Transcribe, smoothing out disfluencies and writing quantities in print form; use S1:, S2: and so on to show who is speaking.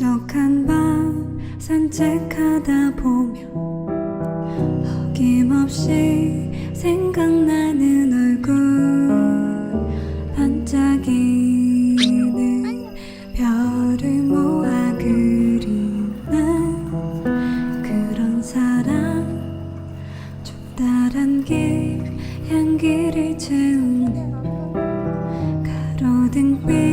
S1: 한적한 밤 산책하다 보면 어김없이 생각나는 얼굴, 반짝이는 별을 모아 그리는 그런 사람, 좁다란 길 향기를 채우는 가로등빛